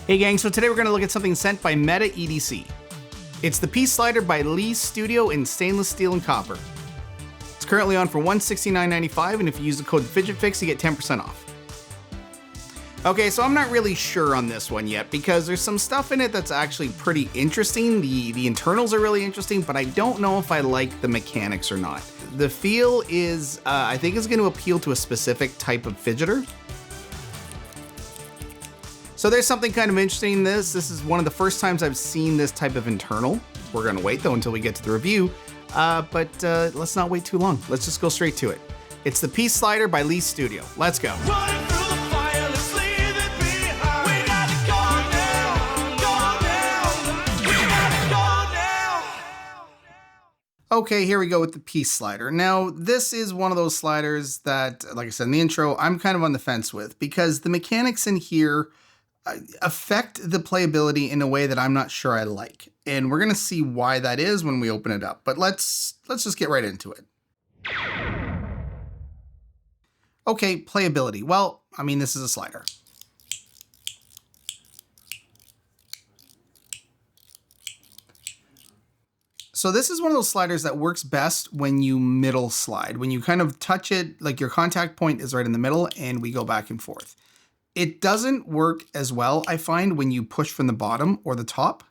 Hey gang, so today we're going to look at something sent by Meta EDC. It's the Peace Slider by Lee Studio in stainless steel and copper. It's currently on for $169.95, and if you use the code FidgetFix, you get 10% off. Okay, so I'm not really sure on this one yet because there's some stuff in it that's actually pretty interesting. The internals are really interesting, but I don't know if I like the mechanics or not. The feel is, I think is going to appeal to a specific type of fidgeter. So there's something kind of interesting in this. This is one of the first times I've seen this type of internal. We're gonna wait though until we get to the review, but let's not wait too long. Let's just go straight to it. It's the Peace Slider by Lee Studio. Let's go. Okay, here we go with the Peace Slider. Now, this is one of those sliders that, like I said in the intro, I'm kind of on the fence with because the mechanics in here affect the playability in a way that I'm not sure I like. And we're gonna see why that is when we open it up. But let's just get right into it. Okay, playability. Well, I mean, this is a slider. So this is one of those sliders that works best when you middle slide. When you kind of touch it, like your contact point is right in the middle and we go back and forth. It doesn't work as well, I find, when you push from the bottom or the top.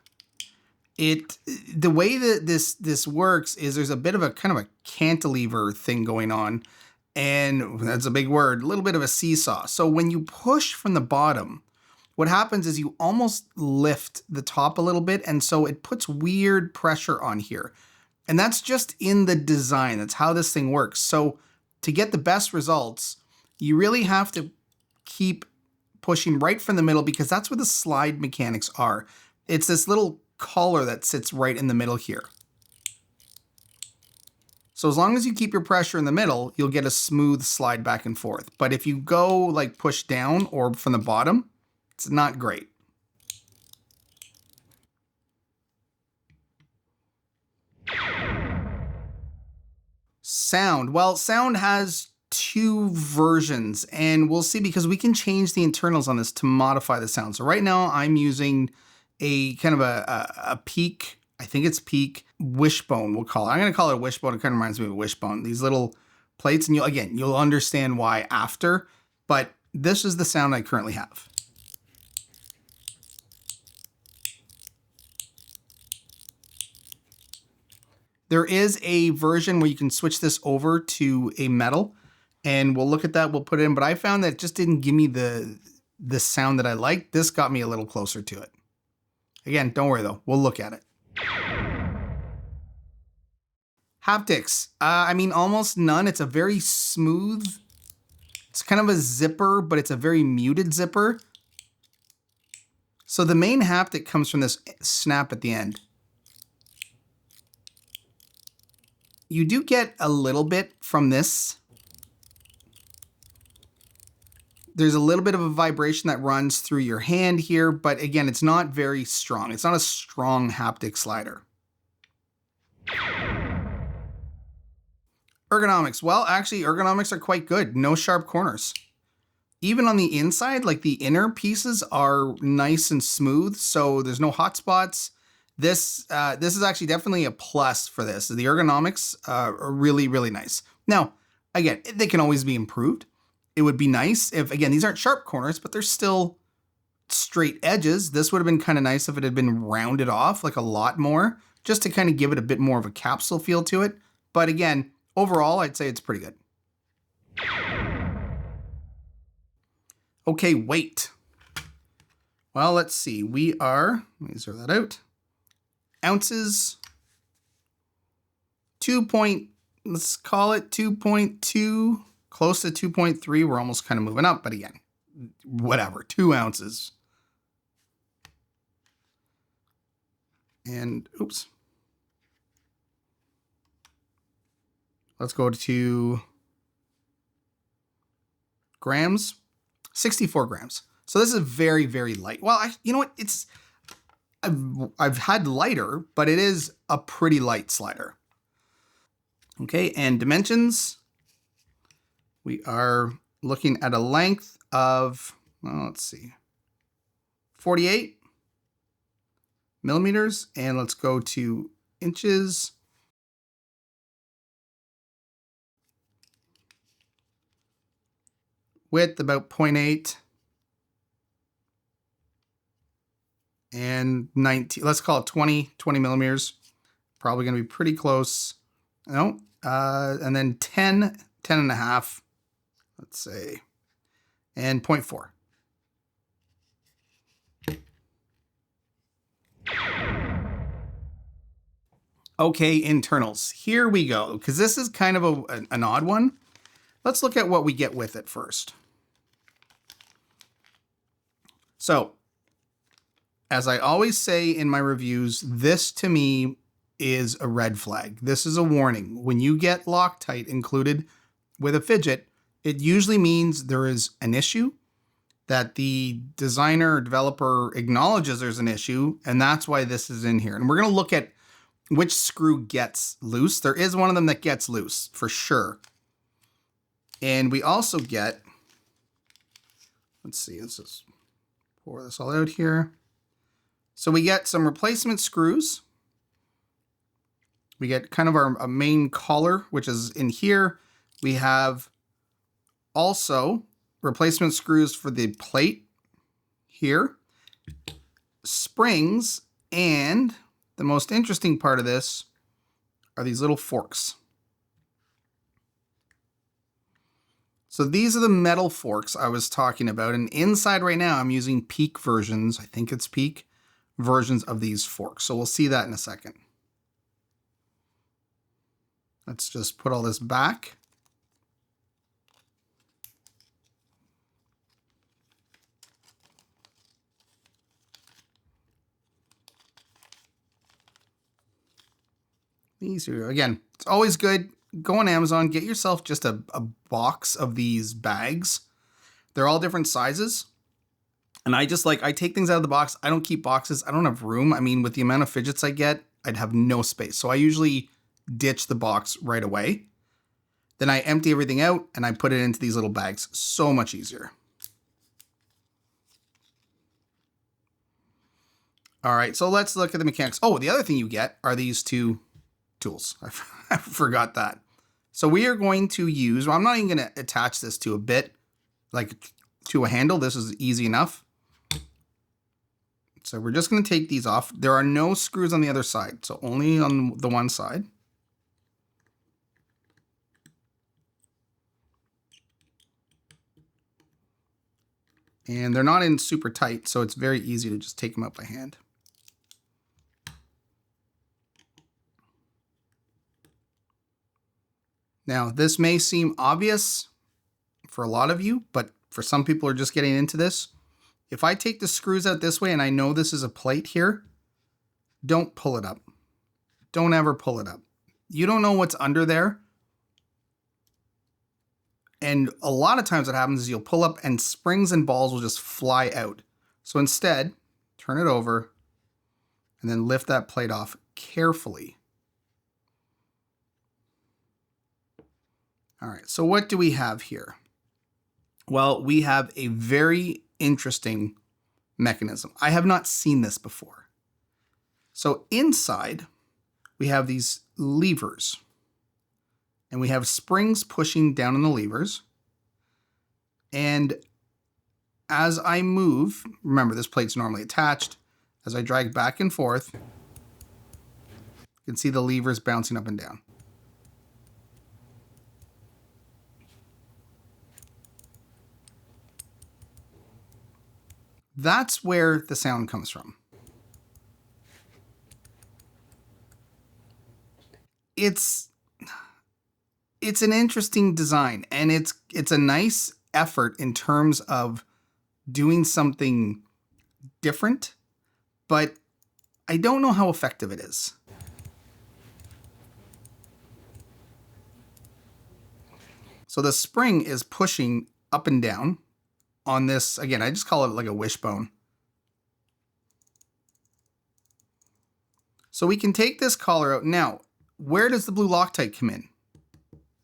The way that this works is there's a bit of a kind of a cantilever thing going on, and that's a big word, a little bit of a seesaw. So when you push from the bottom, what happens is you almost lift the top a little bit, and so it puts weird pressure on here. And that's just in the design. That's how this thing works. So to get the best results, you really have to keep pushing right from the middle because that's where the slide mechanics are. It's this little collar that sits right in the middle here. So as long as you keep your pressure in the middle, you'll get a smooth slide back and forth. But if you go like push down or from the bottom, it's not great. Sound. Well, sound has two versions, and we'll see because we can change the internals on this to modify the sound. So right now I'm using a kind of a peak, I think it's peak wishbone, we'll call it. I'm going to call it a wishbone. It kind of reminds me of a wishbone. These little plates, and you'll understand why after, but this is the sound I currently have. There is a version where you can switch this over to a metal, and we'll look at that, we'll put it in, but I found that it just didn't give me the sound that I liked. This got me a little closer to it. Again, don't worry though, we'll look at it. Haptics, I mean, almost none. It's a very smooth, it's kind of a zipper, but it's a very muted zipper. So the main haptic comes from this snap at the end. You do get a little bit from this. There's a little bit of a vibration that runs through your hand here, but again, it's not very strong. It's not a strong haptic slider. Ergonomics. Well, actually, ergonomics are quite good. No sharp corners. Even on the inside, like the inner pieces are nice and smooth, so there's no hot spots. This is actually definitely a plus for this. The ergonomics are really, really nice. Now, again, they can always be improved. It would be nice if, again, these aren't sharp corners, but they're still straight edges. This would have been kind of nice if it had been rounded off like a lot more, just to kind of give it a bit more of a capsule feel to it. But again, overall, I'd say it's pretty good. Okay, weight. Well, let's see. We are, let me zero that out. Ounces, let's call it 2.2, close to 2.3. We're almost kind of moving up, but again, whatever, 2 ounces. And oops. Let's go to grams, 64 grams. So this is very, very light. Well, you know what? I've had lighter, but it is a pretty light slider. Okay, and dimensions. We are looking at a length of, well, let's see, 48 millimeters, and let's go to inches. Width about 0.8 and 19, let's call it 20 millimeters. Probably going to be pretty close. No, and then 10 and a half, let's say, and 0.4. Okay, internals. Here we go, because this is kind of an odd one. Let's look at what we get with it first. So, as I always say in my reviews, this to me is a red flag. This is a warning. When you get Loctite included with a Fidget, it usually means there is an issue, that the designer or developer acknowledges there's an issue, and that's why this is in here. And we're going to look at which screw gets loose. There is one of them that gets loose, for sure. And we also get, let's see, let's just pour this all out here. So we get some replacement screws. We get kind of our main collar, which is in here. We have also replacement screws for the plate here, springs, and the most interesting part of this are these little forks. So these are the metal forks I was talking about, and inside right now I'm using Peak versions, I think it's Peak versions of these forks. So we'll see that in a second. Let's just put all this back. These are, again, it's always good. Go on Amazon, get yourself just a box of these bags. They're all different sizes. And I take things out of the box. I don't keep boxes. I don't have room. I mean, with the amount of fidgets I get, I'd have no space. So I usually ditch the box right away. Then I empty everything out and I put it into these little bags. So much easier. All right, so let's look at the mechanics. Oh, the other thing you get are these two tools. I forgot that. So we are going to use, well, I'm not even going to attach this to a bit, like to a handle. This is easy enough. So we're just going to take these off. There are no screws on the other side, so only on the one side. And they're not in super tight, so it's very easy to just take them out by hand. Now, this may seem obvious for a lot of you, but for some people who are just getting into this, if I take the screws out this way and I know this is a plate here, don't pull it up. Don't ever pull it up. You don't know what's under there. And a lot of times what happens is you'll pull up and springs and balls will just fly out. So instead, turn it over and then lift that plate off carefully. All right, so what do we have here? Well, we have a very interesting mechanism. I have not seen this before. So inside, we have these levers. And we have springs pushing down on the levers. And as I move, remember this plate's normally attached, as I drag back and forth, you can see the levers bouncing up and down. That's where the sound comes from. It's an interesting design, and it's a nice effort in terms of doing something different, but I don't know how effective it is. So the spring is pushing up and down on this, again, I just call it like a wishbone. So we can take this collar out. Now, where does the blue Loctite come in?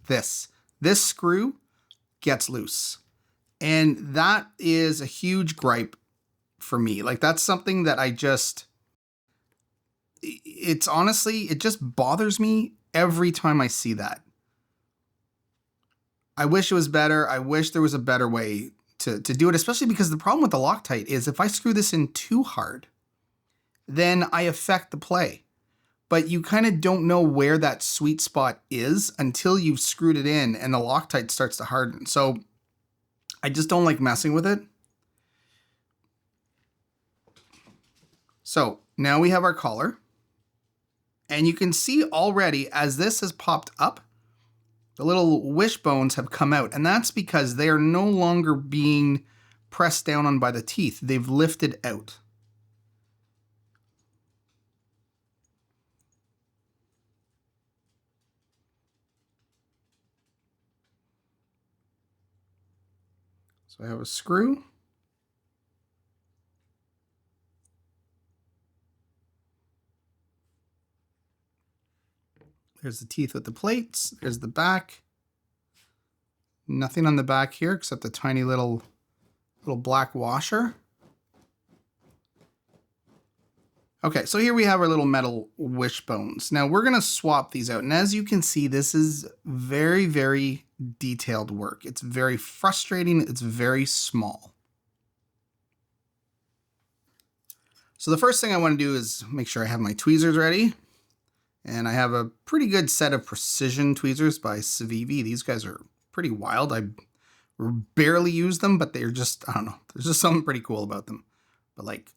This screw gets loose. And that is a huge gripe for me. Like that's something that it's honestly, it just bothers me every time I see that. I wish it was better. I wish there was a better way to do it, especially because the problem with the Loctite is if I screw this in too hard, then I affect the play. But you kind of don't know where that sweet spot is until you've screwed it in and the Loctite starts to harden. So I just don't like messing with it. So now we have our collar. And you can see already as this has popped up, the little wishbones have come out. And that's because they are no longer being pressed down on by the teeth. They've lifted out. So I have a screw. There's the teeth with the plates. There's the back. Nothing on the back here except a tiny little black washer. Okay, so here we have our little metal wishbones. Now we're gonna swap these out. And as you can see, this is very, very detailed work. It's very frustrating. It's very small. So the first thing I wanna do is make sure I have my tweezers ready. And I have a pretty good set of precision tweezers by Civivi. These guys are pretty wild. I barely use them, but they're just, I don't know, there's just something pretty cool about them. But like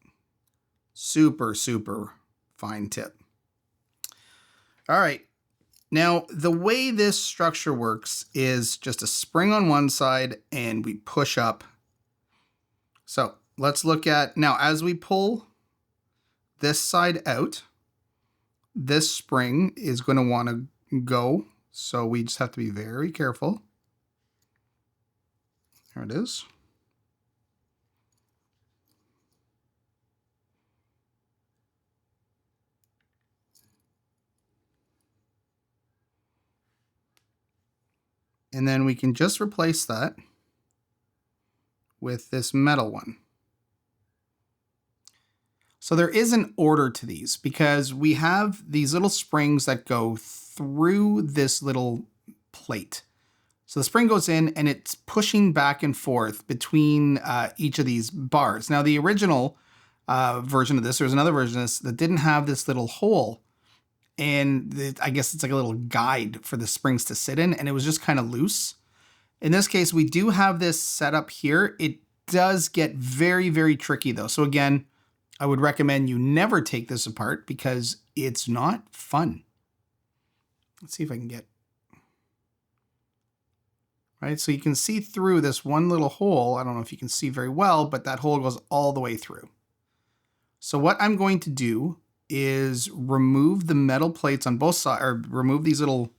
super, super fine tip. All right. Now, the way this structure works is just a spring on one side and we push up. So let's look at, now as we pull this side out, this spring is going to want to go. So we just have to be very careful. There it is. And then we can just replace that with this metal one. So there is an order to these because we have these little springs that go through this little plate. So the spring goes in and it's pushing back and forth between each of these bars. Now the original version of this, there's another version of this that didn't have this little hole. And I guess it's like a little guide for the springs to sit in, and it was just kind of loose. In this case, we do have this set up here. It does get very, very tricky though. So again, I would recommend you never take this apart because it's not fun. Let's see if I can get, right? So you can see through this one little hole. I don't know if you can see very well, but that hole goes all the way through. So what I'm going to do is remove the metal plates on both sides, or remove these little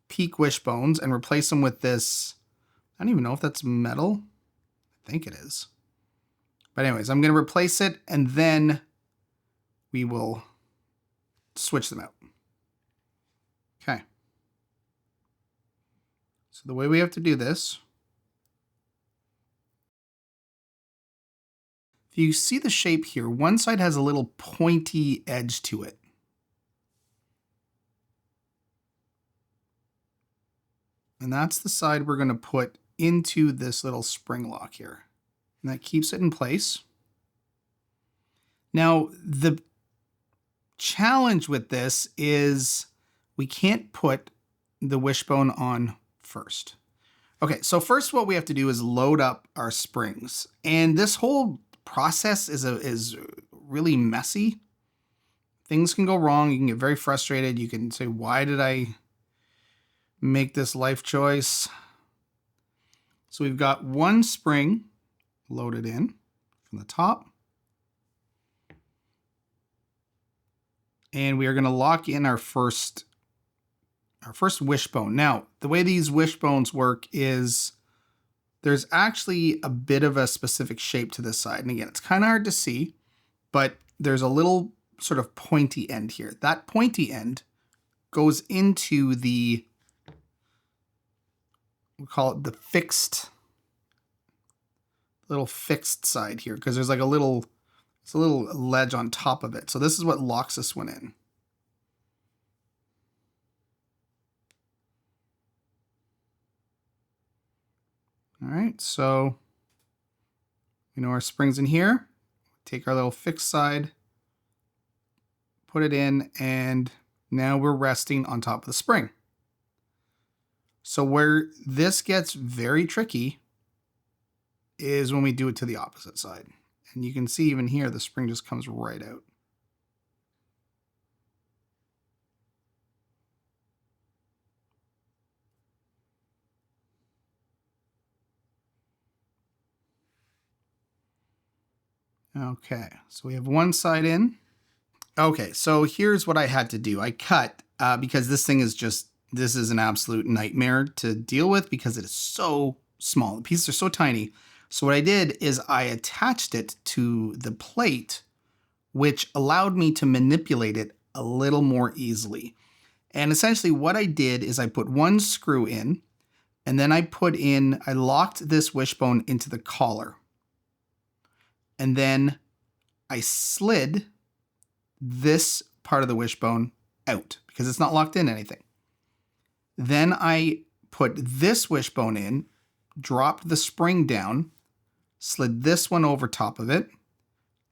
peak wishbones and replace them with this. I don't even know if that's metal. I think it is. But anyways, I'm going to replace it and then we will switch them out. Okay. So the way we have to do this, if you see the shape here, one side has a little pointy edge to it. And that's the side we're going to put into this little spring lock here. And that keeps it in place. Now, the challenge with this is we can't put the wishbone on first. Okay, so first what we have to do is load up our springs. And this whole process is really messy. Things can go wrong. You can get very frustrated. You can say, why did I make this life choice? So we've got one spring loaded in from the top. And we are going to lock in our first wishbone. Now, the way these wishbones work is there's actually a bit of a specific shape to this side. And again, it's kind of hard to see, but there's a little sort of pointy end here. That pointy end goes into the, we'll call it the little fixed side here, because there's like a little It's a little ledge on top of it. So this is what locks this one in. All right, so we know our spring's in here. Take our little fixed side, put it in, and now we're resting on top of the spring. So where this gets very tricky is when we do it to the opposite side. And you can see even here, the spring just comes right out. Okay, so we have one side in. Okay, so here's what I had to do. I cut because this thing is just, this is an absolute nightmare to deal with because it is so small. The pieces are so tiny. So what I did is I attached it to the plate, which allowed me to manipulate it a little more easily. And essentially what I did is I put one screw in, and then I locked this wishbone into the collar. And then I slid this part of the wishbone out because it's not locked in anything. Then I put this wishbone in, dropped the spring down, slid this one over top of it,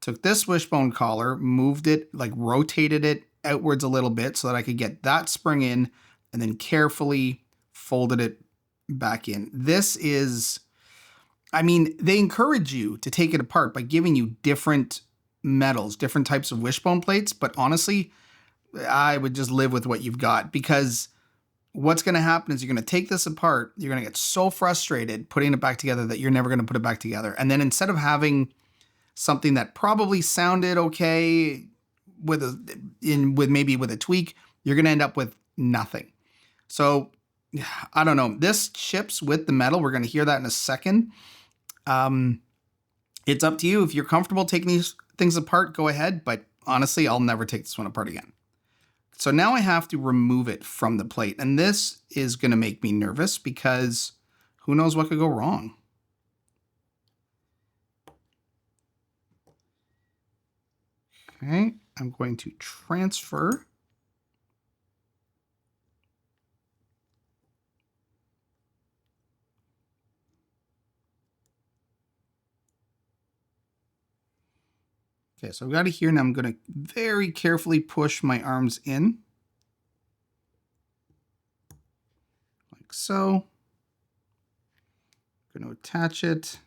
took this wishbone collar, moved it, like rotated it outwards a little bit so that I could get that spring in, and then carefully folded it back in. This is, I mean, they encourage you to take it apart by giving you different metals, different types of wishbone plates, but honestly, I would just live with what you've got, because what's going to happen is you're going to take this apart, you're going to get so frustrated putting it back together that you're never going to put it back together. And then instead of having something that probably sounded okay with maybe with a tweak, you're going to end up with nothing. So I don't know. This chips with the metal. We're going to hear that in a second. It's up to you. If you're comfortable taking these things apart, go ahead. But honestly, I'll never take this one apart again. So now I have to remove it from the plate. And this is going to make me nervous because who knows what could go wrong. Okay, I'm going to transfer. Okay, so I've got it here, and I'm going to very carefully push my arms in. Like so. I'm going to attach it.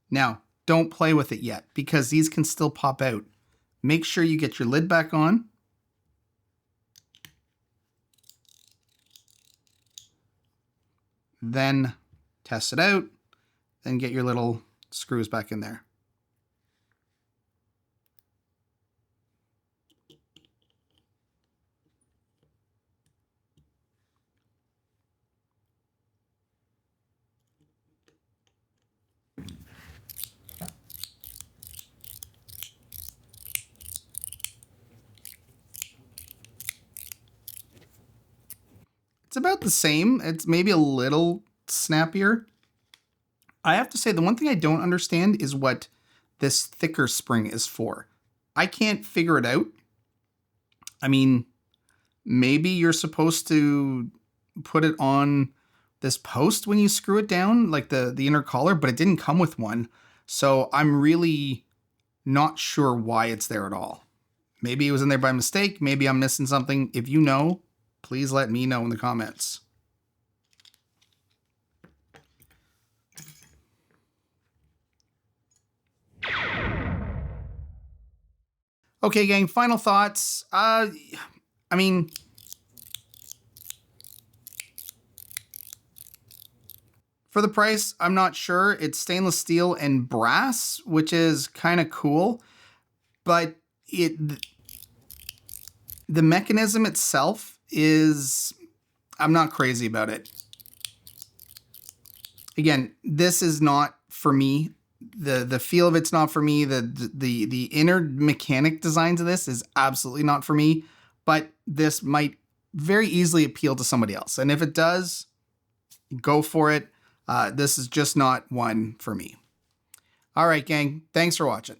Now, don't play with it yet, because these can still pop out. Make sure you get your lid back on. Then test it out. Then get your little screws back in there. It's about the same. It's maybe a little snappier. I have to say, the one thing I don't understand is what this thicker spring is for. I can't figure it out. I mean, maybe you're supposed to put it on this post when you screw it down, like the inner collar, but it didn't come with one. So I'm really not sure why it's there at all. Maybe it was in there by mistake. Maybe I'm missing something. If you know, please let me know in the comments. Okay, gang, final thoughts. I mean, for the price, I'm not sure. It's stainless steel and brass, which is kind of cool, but the mechanism itself is, I'm not crazy about it. Again, this is not for me. The feel of it's not for me. The inner mechanic designs of this is absolutely not for me, but this might very easily appeal to somebody else. And if it does, go for it. This is just not one for me. All right, gang. Thanks for watching.